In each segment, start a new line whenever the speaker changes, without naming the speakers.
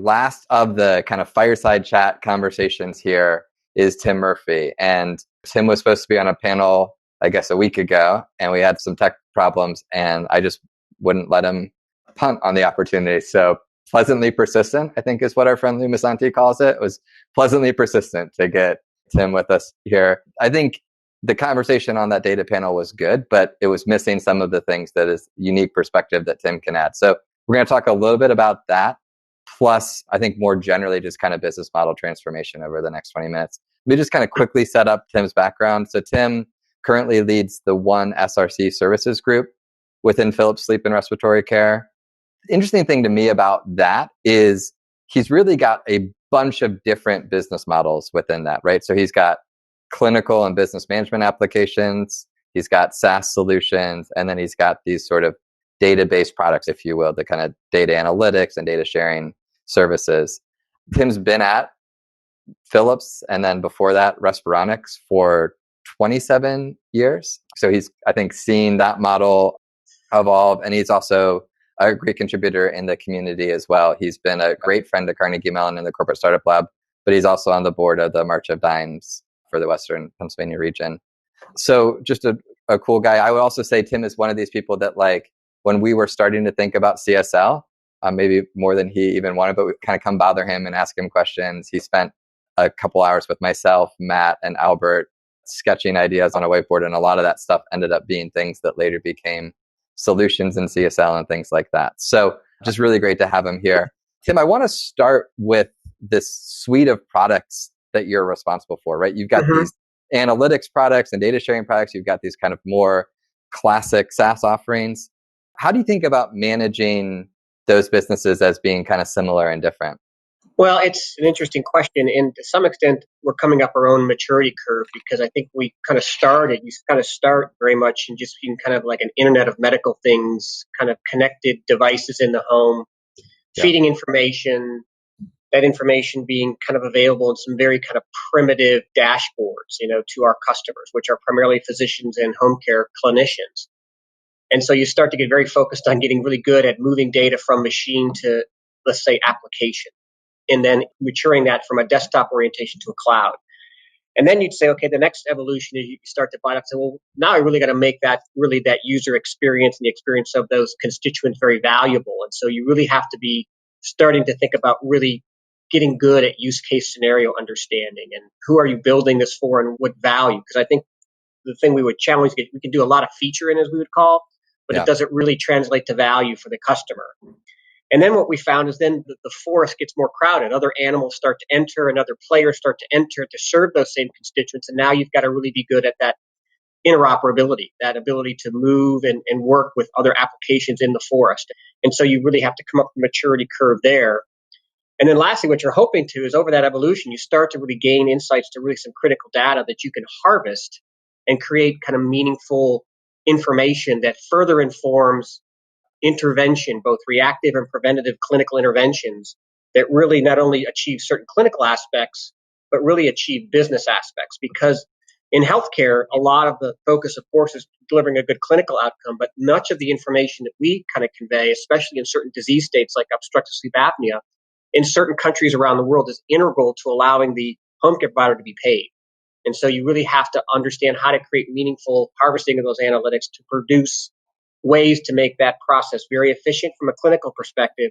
last of the kind of fireside chat conversations here is Tim Murphy. And Tim was supposed to be on a panel, I guess, a week ago, and we had some tech problems, and I just wouldn't let him punt on the opportunity. So pleasantly persistent, I think is what our friend Lou Masanti calls it. It was pleasantly persistent to get Tim with us here. I think the conversation on that data panel was good, but it was missing some of the things that is unique perspective that Tim can add. So we're going to talk a little bit about that. Plus, I think more generally, just kind of business model transformation over the next 20 minutes. Let me just kind of quickly set up Tim's background. So Tim currently leads the One SRC Services group within Philips Sleep and Respiratory Care. The interesting thing to me about that is he's really got a bunch of different business models within that, right? So he's got clinical and business management applications, he's got SaaS solutions, and then he's got these sort of database products, if you will, the kind of data analytics and data sharing services. Tim's been at Philips and then before that, Respironics for 27 years. So he's, I think, seen that model evolve, and he's also a great contributor in the community as well. He's been a great friend to Carnegie Mellon in the Corporate Startup Lab, but he's also on the board of the March of Dimes for the Western Pennsylvania region. So just a cool guy. I would also say Tim is one of these people that, like, when we were starting to think about CSL, maybe more than he even wanted, but we kind of come bother him and ask him questions. He spent a couple hours with myself, Matt, and Albert sketching ideas on a whiteboard, and a lot of that stuff ended up being things that later became solutions in CSL and things like that. So just really great to have him here. Tim, I want to start with this suite of products that you're responsible for, right? You've got these analytics products and data sharing products. You've got these kind of more classic SaaS offerings. How do you think about managing those businesses as being kind of similar and different?
Well, it's an interesting question. And to some extent, we're coming up our own maturity curve, because I think you kind of start very much in just being kind of like an Internet of medical things, kind of connected devices in the home, feeding information, that information being kind of available in some very kind of primitive dashboards, to our customers, which are primarily physicians and home care clinicians. And so you start to get very focused on getting really good at moving data from machine to, let's say, application, and then maturing that from a desktop orientation to a cloud. And then you'd say, okay, the next evolution is you start to bite up and say, well, now I really got to make that user experience and the experience of those constituents very valuable. And so you really have to be starting to think about really getting good at use case scenario understanding, and who are you building this for and what value? Because I think the thing we would challenge, we can do a lot of featuring, as we would call, but it doesn't really translate to value for the customer. And then what we found is then the forest gets more crowded. Other animals start to enter and other players start to enter to serve those same constituents. And now you've got to really be good at that interoperability, that ability to move and work with other applications in the forest. And so you really have to come up with a maturity curve there. And then lastly, what you're hoping to is over that evolution, you start to really gain insights to really some critical data that you can harvest and create kind of meaningful information that further informs intervention, both reactive and preventative clinical interventions that really not only achieve certain clinical aspects, but really achieve business aspects. Because in healthcare, a lot of the focus, of course, is delivering a good clinical outcome, but much of the information that we kind of convey, especially in certain disease states like obstructive sleep apnea, in certain countries around the world, is integral to allowing the home care provider to be paid. And so you really have to understand how to create meaningful harvesting of those analytics to produce ways to make that process very efficient from a clinical perspective,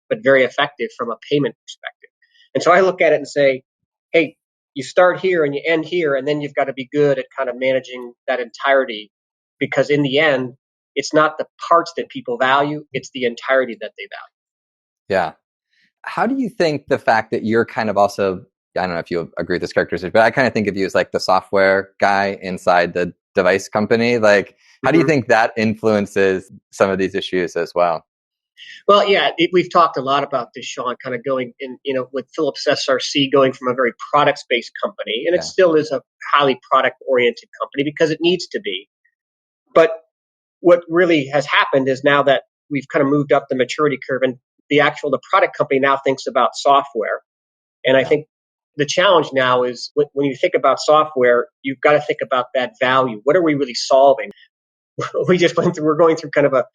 but very effective from a payment perspective. And so I look at it and say, hey, you start here and you end here, and then you've got to be good at kind of managing that entirety, because in the end, it's not the parts that people value, it's the entirety that they value.
Yeah. How do you think the fact that you're kind of also, I don't know if you agree with this characteristic, but I kind of think of you as like the software guy inside the device company. Like, how do you think that influences some of these issues as well?
Well, yeah, we've talked a lot about this, Sean, kind of going in, with Philips SRC going from a very product-based company, and it still is a highly product-oriented company because it needs to be. But what really has happened is now that we've kind of moved up the maturity curve, and the product company now thinks about software. And I think the challenge now is when you think about software, you've got to think about that value. What are we really solving? We're going through kind of a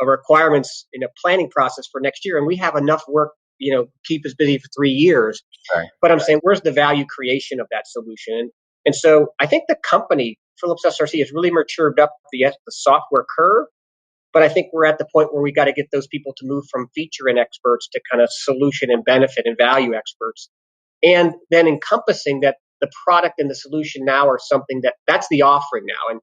requirements in a planning process for next year, and we have enough work keep us busy for 3 years.
Right.
But I'm saying, where's the value creation of that solution? And so I think the company, Philips SRC, has really matured up the software curve. But I think we're at the point where we got to get those people to move from feature and experts to kind of solution and benefit and value experts. And then encompassing that the product and the solution now are something that's the offering now.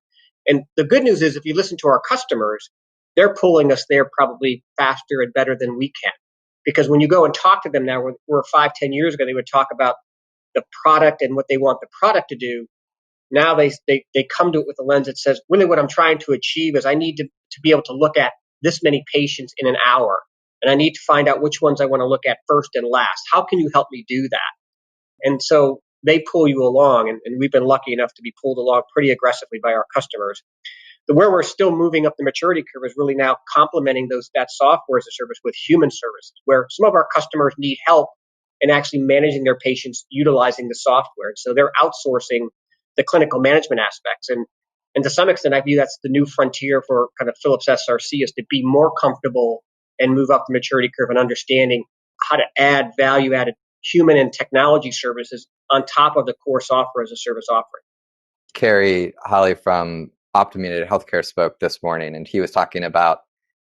And the good news is, if you listen to our customers, they're pulling us there probably faster and better than we can. Because when you go and talk to them now, where 5-10 years ago, they would talk about the product and what they want the product to do. Now they come to it with a lens that says, really what I'm trying to achieve is I need to be able to look at this many patients in an hour. And I need to find out which ones I want to look at first and last. How can you help me do that? And so they pull you along, and we've been lucky enough to be pulled along pretty aggressively by our customers. Where we're still moving up the maturity curve is really now complementing that software as a service with human services, where some of our customers need help in actually managing their patients utilizing the software. So they're outsourcing the clinical management aspects. And to some extent, I view that's the new frontier for kind of Philips SRC, is to be more comfortable and move up the maturity curve and understanding how to add value-added human and technology services on top of the core software as a service offering.
Kerry Holly from Optimated Healthcare spoke this morning, and he was talking about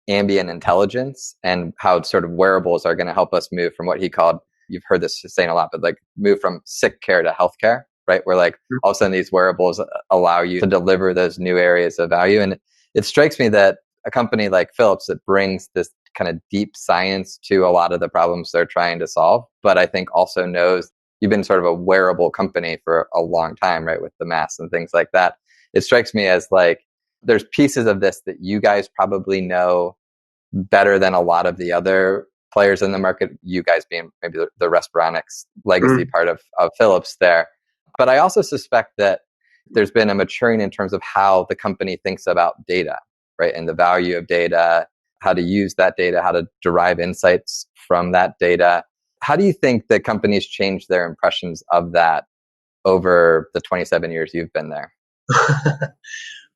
ambient intelligence and how sort of wearables are going to help us move from what he called, you've heard this saying a lot, but like move from sick care to healthcare, right? Where like all of a sudden these wearables allow you to deliver those new areas of value. And it strikes me that a company like Philips that brings this kind of deep science to a lot of the problems they're trying to solve, but I think also knows you've been sort of a wearable company for a long time, right? With the masks and things like that. It strikes me as like there's pieces of this that you guys probably know better than a lot of the other players in the market, you guys being maybe the Respironics legacy part of Philips there. But I also suspect that there's been a maturing in terms of how the company thinks about data, right? And the value of data, how to use that data, how to derive insights from that data. How do you think that companies change their impressions of that over the 27 years you've been there?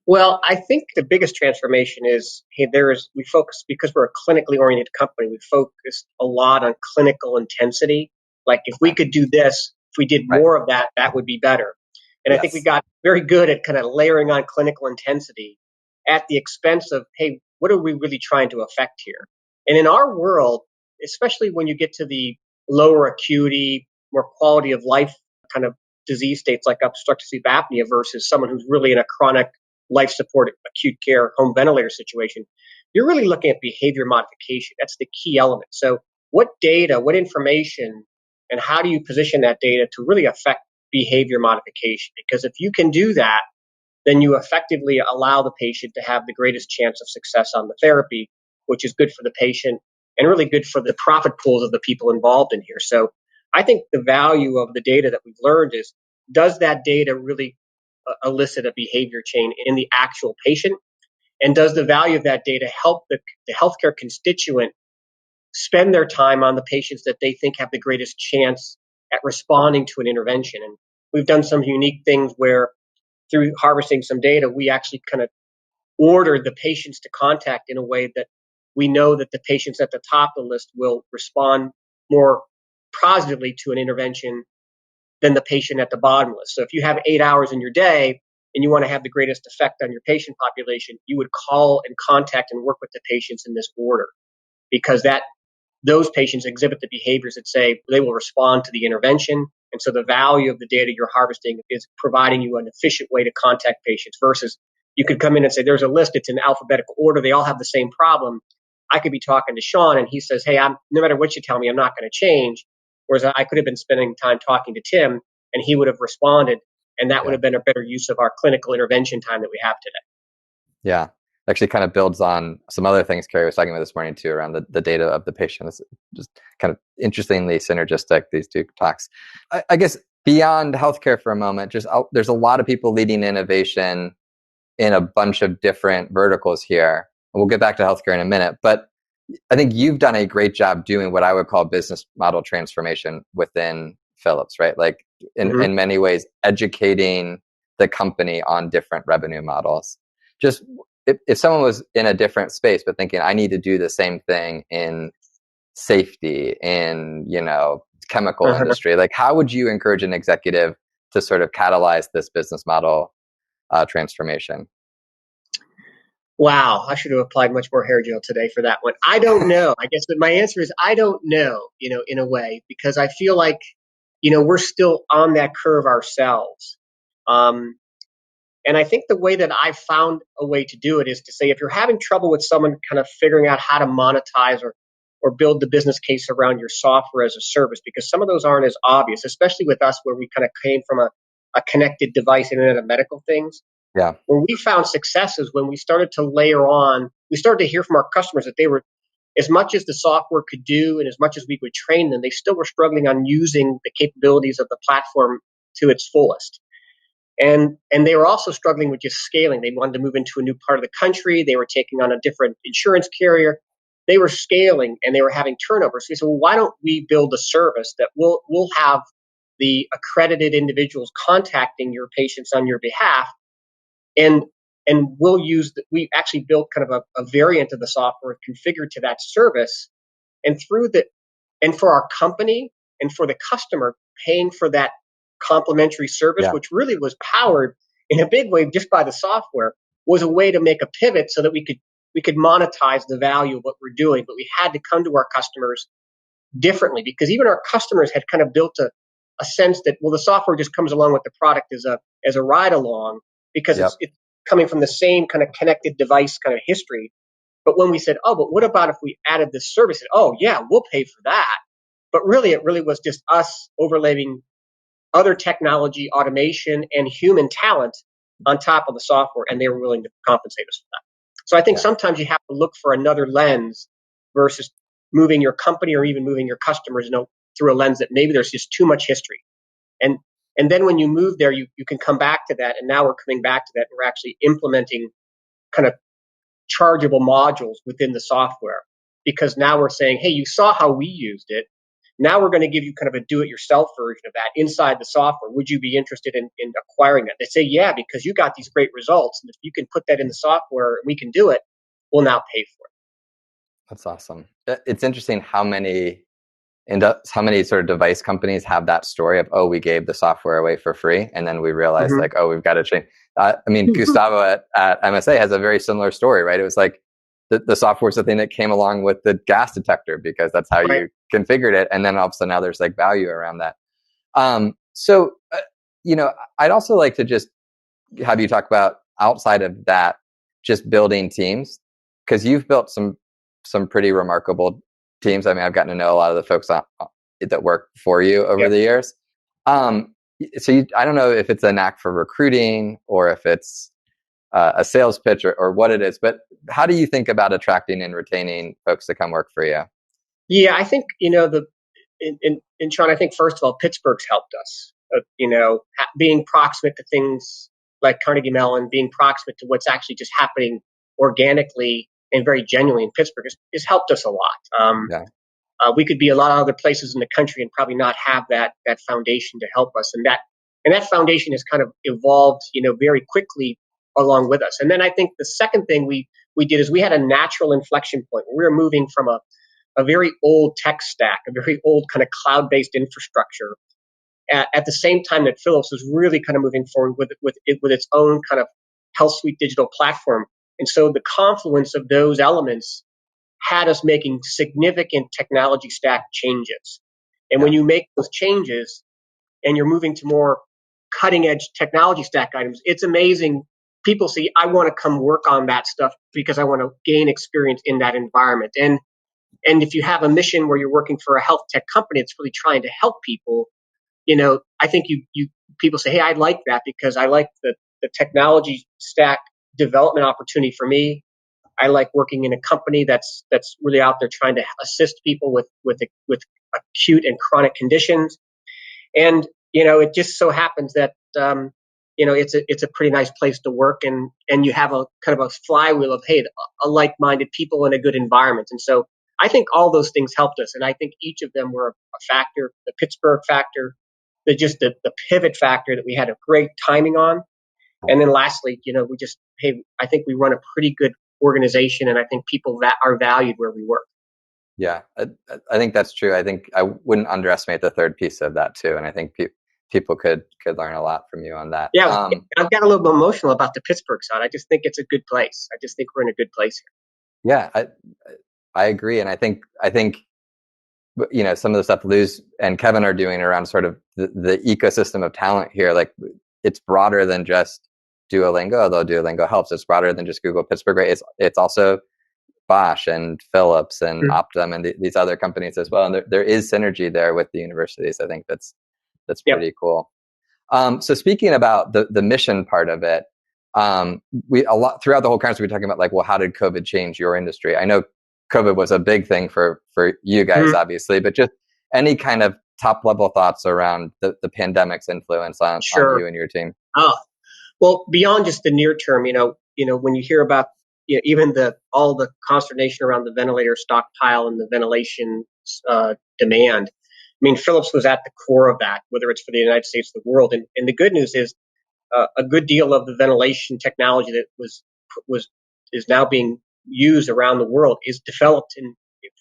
Well, I think the biggest transformation is, we focus, because we're a clinically oriented company, we focus a lot on clinical intensity. Like if we could do this, if we did more of that, that would be better. And I think we got very good at kind of layering on clinical intensity at the expense of, hey, what are we really trying to affect here? And in our world, especially when you get to the lower acuity, more quality of life kind of disease states like obstructive sleep apnea versus someone who's really in a chronic life support acute care home ventilator situation, you're really looking at behavior modification. That's the key element. So what data, what information, and how do you position that data to really affect behavior modification? Because if you can do that, then you effectively allow the patient to have the greatest chance of success on the therapy, which is good for the patient and really good for the profit pools of the people involved in here. So I think the value of the data that we've learned is, does that data really elicit a behavior change in the actual patient? And does the value of that data help the healthcare constituent spend their time on the patients that they think have the greatest chance at responding to an intervention? And we've done some unique things where, through harvesting some data, we actually kind of ordered the patients to contact in a way that we know that the patients at the top of the list will respond more positively to an intervention than the patient at the bottom list. So if you have 8 hours in your day and you want to have the greatest effect on your patient population, you would call and contact and work with the patients in this order, because those patients exhibit the behaviors that say they will respond to the intervention. And so the value of the data you're harvesting is providing you an efficient way to contact patients, versus you could come in and say, there's a list, it's in alphabetical order, they all have the same problem. I could be talking to Sean and he says, hey, no matter what you tell me, I'm not going to change. Whereas I could have been spending time talking to Tim and he would have responded, and that would have been a better use of our clinical intervention time that we have today.
Yeah. Actually kind of builds on some other things Kerry was talking about this morning too, around the data of the patient. It's just kind of interestingly synergistic, these two talks. I guess beyond healthcare for a moment, there's a lot of people leading innovation in a bunch of different verticals here. And we'll get back to healthcare in a minute, but I think you've done a great job doing what I would call business model transformation within Philips, right? Like in many ways, educating the company on different revenue models. Just if someone was in a different space, but thinking, I need to do the same thing in safety, in, chemical
Uh-huh.
industry. Like, how would you encourage an executive to sort of catalyze this business model transformation?
Wow, I should have applied much more hair gel today for that one. I don't know. I guess that my answer is I don't know, in a way, because I feel like, we're still on that curve ourselves. Um, and I think the way that I found a way to do it is to say, if you're having trouble with someone kind of figuring out how to monetize or build the business case around your software as a service, because some of those aren't as obvious, especially with us where we kind of came from a connected device, Internet of Medical Things.
Yeah.
Where we found success is when we started to layer on, we started to hear from our customers that they were, as much as the software could do and as much as we would train them, they still were struggling on using the capabilities of the platform to its fullest. And they were also struggling with just scaling. They wanted to move into a new part of the country. They were taking on a different insurance carrier. They were scaling and they were having turnover. So we said, well, why don't we build a service that we'll have the accredited individuals contacting your patients on your behalf, and we'll we actually built kind of a variant of the software configured to that service, and for our company and for the customer paying for that complimentary service,
Yeah.
which really was powered in a big way just by the software, was a way to make a pivot so that we could monetize the value of what we're doing. But we had to come to our customers differently, because even our customers had kind of built a sense that, well, the software just comes along with the product as a ride along, because
Yep.
it's coming from the same kind of connected device kind of history. But when we said, oh, but what about if we added this service? Oh, yeah, we'll pay for that. But really, it really was just us overlaying other technology, automation, and human talent on top of the software, and they were willing to compensate us for that. So I think
Yeah.
sometimes you have to look for another lens versus moving your company or even moving your customers, through a lens that maybe there's just too much history. And and then when you move there, you can come back to that. And now we're coming back to that. And we're actually implementing kind of chargeable modules within the software, because now we're saying, hey, you saw how we used it. Now we're going to give you kind of a do-it-yourself version of that inside the software. Would you be interested in acquiring that? They say, yeah, because you got these great results. And if you can put that in the software and we can do it, we'll now pay for it.
That's awesome. It's interesting how many sort of device companies have that story of, oh, we gave the software away for free, and then we realized, like, oh, we've got to change. I mean, Gustavo at MSA has a very similar story, right? It was like the software is the thing that came along with the gas detector, because that's how
Right.
you configured it, and then all of a sudden now there's like value around that. So I'd also like to just have you talk about, outside of that, just building teams, because you've built some pretty remarkable teams. I mean, I've gotten to know a lot of the folks that work for you over
Yep.
the years. I don't know if it's a knack for recruiting or if it's a sales pitch or what it is, but how do you think about attracting and retaining folks to come work for you?
Yeah, I think, in Sean, I think first of all, Pittsburgh's helped us. Being proximate to things like Carnegie Mellon, being proximate to what's actually just happening organically and very genuinely in Pittsburgh has helped us a lot.
Yeah.
We could be a lot of other places in the country and probably not have that foundation to help us, and that foundation has kind of evolved, very quickly along with us. And then I think the second thing we did is we had a natural inflection point. We were moving from a very old tech stack, a very old kind of cloud-based infrastructure, at the same time that Philips was really kind of moving forward with its own kind of health suite digital platform. And so the confluence of those elements had us making significant technology stack changes. And
Yeah.
when you make those changes and you're moving to more cutting edge technology stack items, it's amazing. People say, I want to come work on that stuff because I want to gain experience in that environment. And if you have a mission where you're working for a health tech company that's really trying to help people, I think you people say, hey, I like that because I like the technology stack development opportunity for me. I like working in a company that's really out there trying to assist people with acute and chronic conditions. And it just so happens that it's a pretty nice place to work, and you have a kind of a flywheel of, hey, a like-minded people in a good environment. And so I think all those things helped us, and I think each of them were a factor. The Pittsburgh factor, the pivot factor that we had a great timing on, and then lastly, I think we run a pretty good organization, and I think people that are valued where we work.
Yeah, I think that's true. I think I wouldn't underestimate the third piece of that too, and I think people could learn a lot from you on that.
Yeah, I've got a little bit emotional about the Pittsburgh side. I just think it's a good place. I just think we're in a good place here.
Yeah, I agree, and I think some of the stuff Luz and Kevin are doing around sort of the ecosystem of talent here, like it's broader than just Duolingo, although Duolingo helps. It's broader than just Google Pittsburgh, right? It's also Bosch and Philips and
Mm.
Optum and these other companies as well. And there is synergy there with the universities. I think that's
Yep.
pretty cool. So speaking about the mission part of it, we a lot throughout the whole conference we were talking about like, well, how did COVID change your industry? I know COVID was a big thing for you guys,
Mm.
obviously, but just any kind of top level thoughts around the pandemic's influence on
Sure.
you and your team.
Oh, well, beyond just the near term, when you hear about even all the consternation around the ventilator stockpile and the ventilation demand. I mean, Philips was at the core of that, whether it's for the United States or the world. And the good news is a good deal of the ventilation technology that is now being used around the world is developed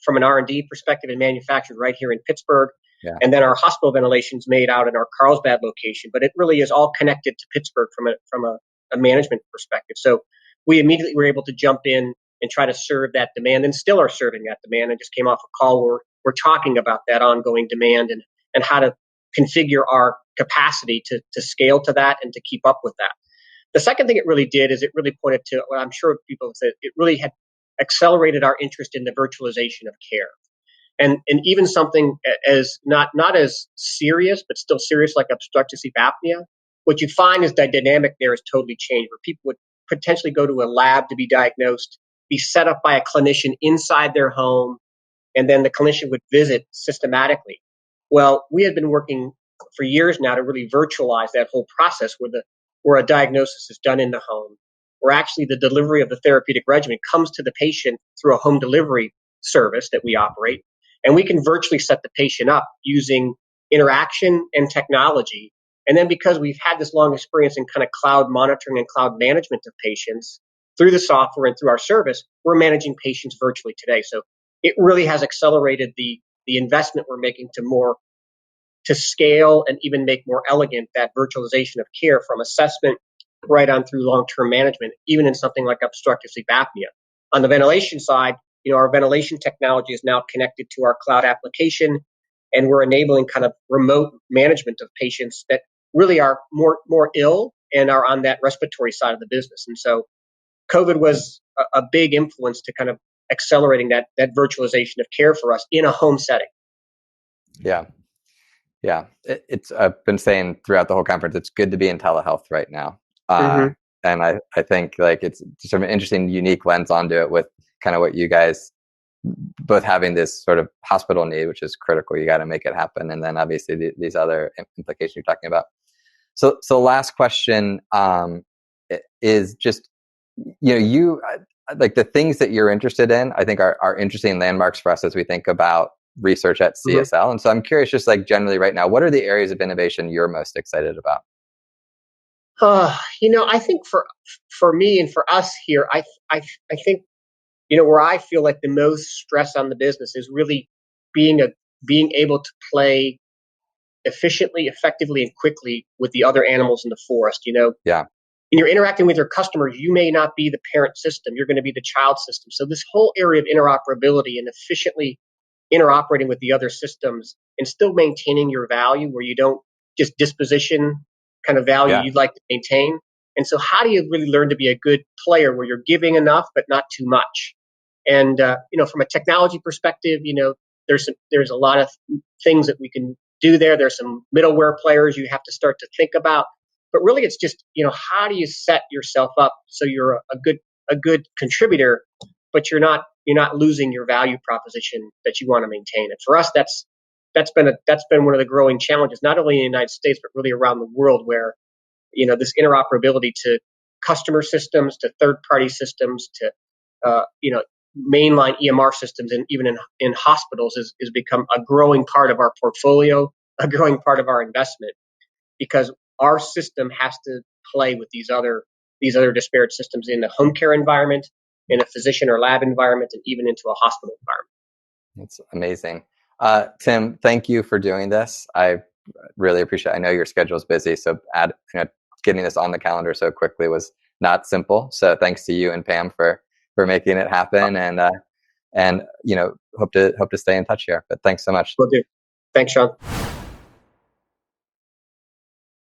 from an R&D perspective and manufactured right here in Pittsburgh.
Yeah.
And then our hospital ventilation is made out in our Carlsbad location, but it really is all connected to Pittsburgh from a management perspective. So we immediately were able to jump in and try to serve that demand, and still are serving that demand. I just came off a call where we're talking about that ongoing demand and how to configure our capacity to scale to that and to keep up with that. The second thing it really did is it really pointed to, well, I'm sure people have said, it really had accelerated our interest in the virtualization of care. And even something as not as serious, but still serious, like obstructive sleep apnea, what you find is the dynamic there is totally changed, where people would potentially go to a lab to be diagnosed, be set up by a clinician inside their home, and then the clinician would visit systematically. Well, we had been working for years now to really virtualize that whole process where a diagnosis is done in the home, where actually the delivery of the therapeutic regimen comes to the patient through a home delivery service that we operate. And we can virtually set the patient up using interaction and technology. And then because we've had this long experience in kind of cloud monitoring and cloud management of patients through the software and through our service, we're managing patients virtually today. So it really has accelerated the investment we're making to scale and even make more elegant that virtualization of care from assessment right on through long-term management, even in something like obstructive sleep apnea. On the ventilation side, our ventilation technology is now connected to our cloud application, and we're enabling kind of remote management of patients that really are more ill and are on that respiratory side of the business. And so COVID was a big influence to kind of accelerating that virtualization of care for us in a home setting.
Yeah. Yeah. It's I've been saying throughout the whole conference, it's good to be in telehealth right now.
Mm-hmm.
And I think like it's sort of an interesting, unique lens onto it with kind of what you guys both having this sort of hospital need, which is critical. You got to make it happen. And then obviously these other implications you're talking about. So last question is just, you like the things that you're interested in, I think are interesting landmarks for us as we think about research at CSL. Mm-hmm. And so I'm curious, just like generally right now, what are the areas of innovation you're most excited about?
I think for me and for us here, I think, where I feel like the most stress on the business is really being able to play efficiently, effectively, and quickly with the other animals in the forest.
Yeah.
And you're interacting with your customers, you may not be the parent system, you're going to be the child system. So this whole area of interoperability and efficiently interoperating with the other systems and still maintaining your value, where you don't just disposition kind of value you'd like to maintain. And so how do you really learn to be a good player where you're giving enough but not too much? And from a technology perspective, there's a lot of things that we can do there. There's some middleware players you have to start to think about. But really, it's just, how do you set yourself up so you're a good contributor, but you're not losing your value proposition that you want to maintain. And for us, that's been one of the growing challenges, not only in the United States, but really around the world, where, this interoperability to customer systems, to third-party systems, to, mainline EMR systems, and even in hospitals is become a growing part of our portfolio, a growing part of our investment, because our system has to play with these other disparate systems in the home care environment, in a physician or lab environment, and even into a hospital environment.
It's amazing. Tim, thank you for doing this. I really appreciate it. I know your schedule is busy, so getting this on the calendar so quickly was not simple. So thanks to you and Pam for making it happen, and hope to stay in touch here. But thanks so much.
Will do. Thanks, Sean.